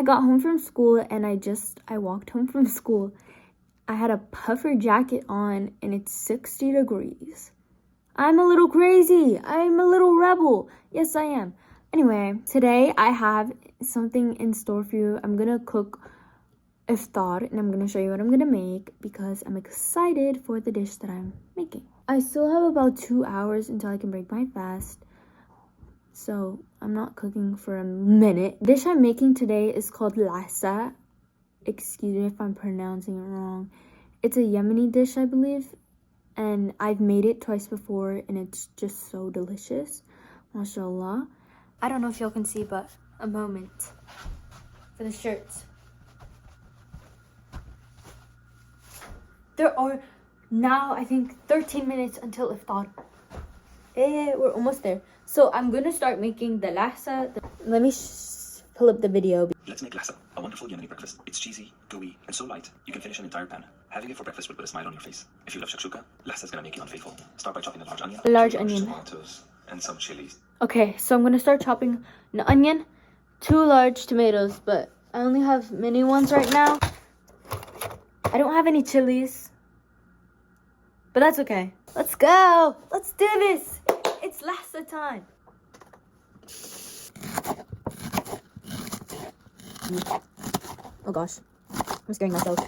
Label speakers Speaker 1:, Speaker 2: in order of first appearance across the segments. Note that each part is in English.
Speaker 1: got home from school and I walked home from school. I had a puffer jacket on and it's 60 degrees. I'm a little crazy. I'm a little rebel. Yes, I am. Anyway, today I have something in store for you. I'm gonna cook iftar and I'm gonna show you what I'm gonna make because I'm excited for the dish that I'm making. I still have about 2 hours until I can break my fast, so I'm not cooking for a minute. The dish I'm making today is called lasa. Excuse me if I'm pronouncing it wrong. It's a Yemeni dish, I believe, and I've made it twice before and it's just so delicious. MashaAllah. I don't know if y'all can see, but a moment for the shirts. There are now, I think, 13 minutes until iftar. We're almost there. So I'm gonna start making the lasa. Let me pull up the video.
Speaker 2: Let's make lasa, a wonderful Yemeni breakfast. It's cheesy, gooey, and so light, you can finish an entire pan. Having it for breakfast will put a smile on your face. If you love shakshuka, lasa is gonna make you unfaithful. Start by chopping a large onion, tomatoes, and some chilies.
Speaker 1: Okay, so I'm gonna start chopping an onion, 2 large tomatoes, but I only have mini ones right now. I don't have any chilies, but that's okay. Let's go. Let's do this. It's lasa time. Oh gosh, I'm scaring myself.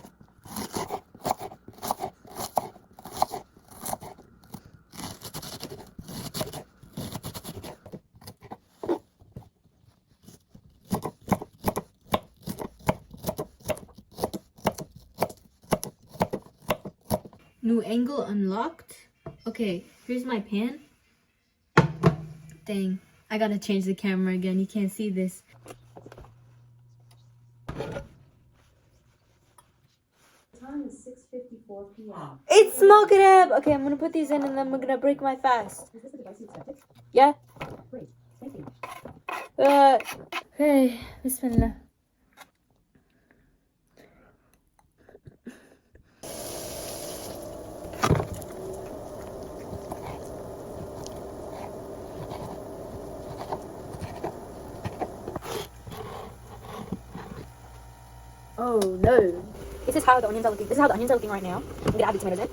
Speaker 1: New angle unlocked. Okay, here's my pan. Dang, I gotta change the camera again. You can't see this.
Speaker 3: Time is 6:54 p.m.
Speaker 1: It's Maghrib! Okay, I'm gonna put these in and then I'm gonna break my fast.
Speaker 3: Is this the device you expected?
Speaker 1: Yeah?
Speaker 3: Great, thank you.
Speaker 1: Okay, Bismillah. Oh no. This is how the onions are looking. This is how the onions are looking right now. I'm gonna add the tomatoes in.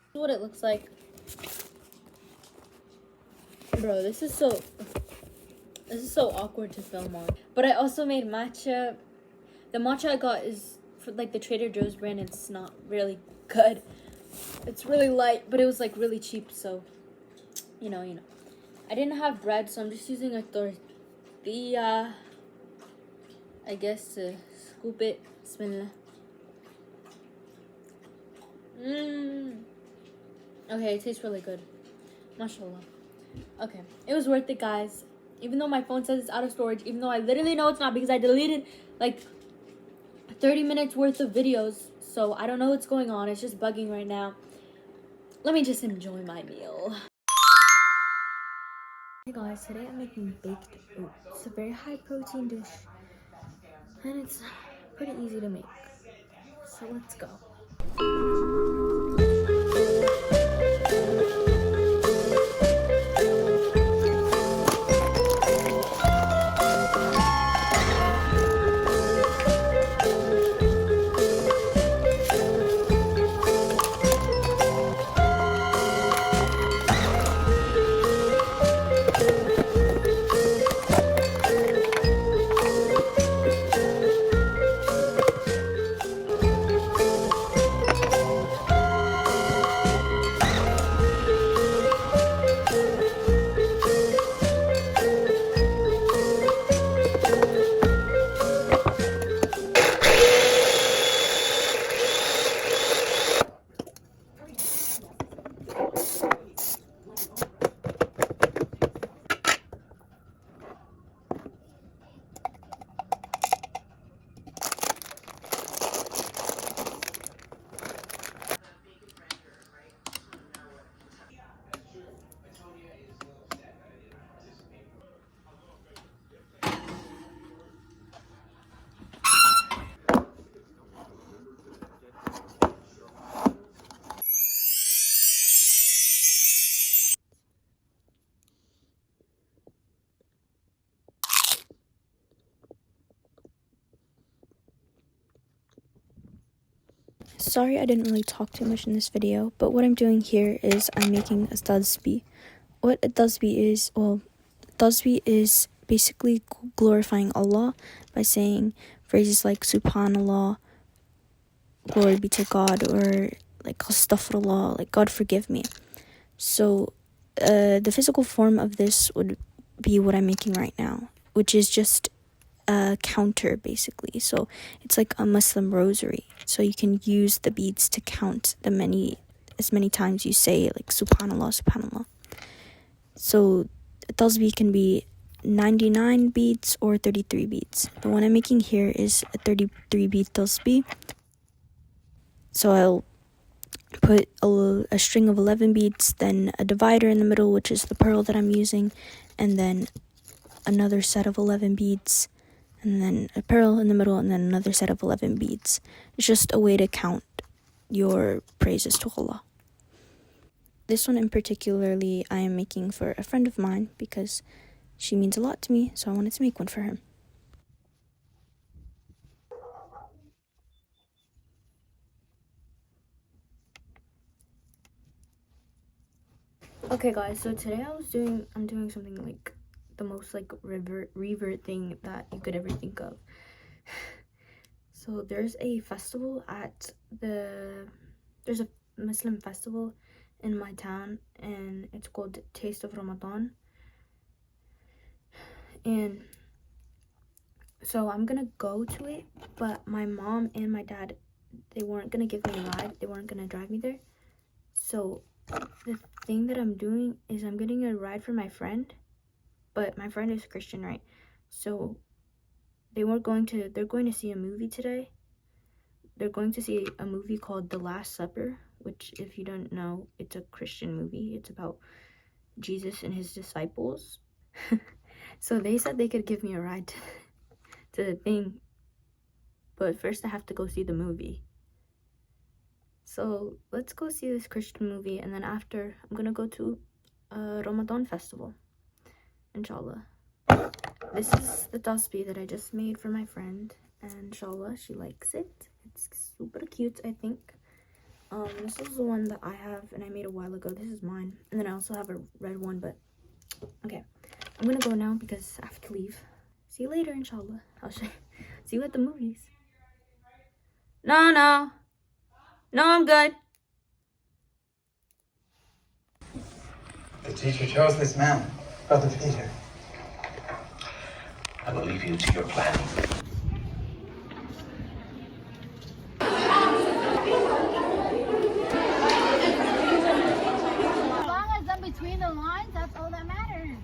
Speaker 1: This is what it looks like. Bro, this is so awkward to film on. But I also made matcha. The matcha I got is for like the Trader Joe's brand. It's not really good. It's really light, but it was like really cheap, so you know. I didn't have bread, so I'm just using a tortilla, I guess, to scoop it. Bismillah. Okay, it tastes really good. MashaAllah. Okay, it was worth it, guys. Even though my phone says it's out of storage, even though I literally know it's not because I deleted like 30 minutes worth of videos. So I don't know what's going on. It's just bugging right now. Let me just enjoy my meal. Hey guys, today I'm making baked oats. It's a very high protein dish. And it's pretty easy to make. So let's go. Sorry I didn't really talk too much in this video, but what I'm doing here is I'm making a Tazbeeh. What a Tazbeeh is, well, Tazbeeh is basically glorifying Allah by saying phrases like Subhanallah, glory be to God, or like Astaghfirullah, like God forgive me. So the physical form of this would be what I'm making right now, which is just a counter basically. So it's like a Muslim rosary, so you can use the beads to count as many times you say like Subhanallah, Subhanallah. So a Tazbeeh can be 99 beads or 33 beads. The one I'm making here is a 33 bead Tazbeeh. So I'll put a string of 11 beads, then a divider in the middle, which is the pearl that I'm using, and then another set of 11 beads, and then a pearl in the middle, and then another set of 11 beads. It's just a way to count your praises to Allah. This one in particularly I am making for a friend of mine because she means a lot to me, so I wanted to make one for her. Okay guys, so today I'm doing something like the most like revert thing that you could ever think of. So there's a festival there's a Muslim festival in my town, and it's called Taste of Ramadan. And so I'm gonna go to it, but my mom and my dad, they weren't gonna give me a ride. They weren't gonna drive me there. So the thing that I'm doing is I'm getting a ride for my friend, but my friend is Christian, right? So they're going to see a movie today. They're going to see a movie called The Last Supper, which, if you don't know, it's a Christian movie. It's about Jesus and his disciples. So they said they could give me a ride to the thing, but first I have to go see the movie. So let's go see this Christian movie, and then after I'm gonna go to a Ramadan festival, inshallah. This is the Tazbeeh that I just made for my friend, and inshallah she likes it. It's super cute, I think. This is the one that I have and I made a while ago. This is mine, and then I also have a red one, but okay, I'm gonna go now because I have to leave. See you later, inshallah. I'll see you at the movies. No, I'm good.
Speaker 4: The teacher chose this man, Brother Peter.
Speaker 2: I will leave you to your plan.
Speaker 5: As long as I'm between the lines, that's all that matters.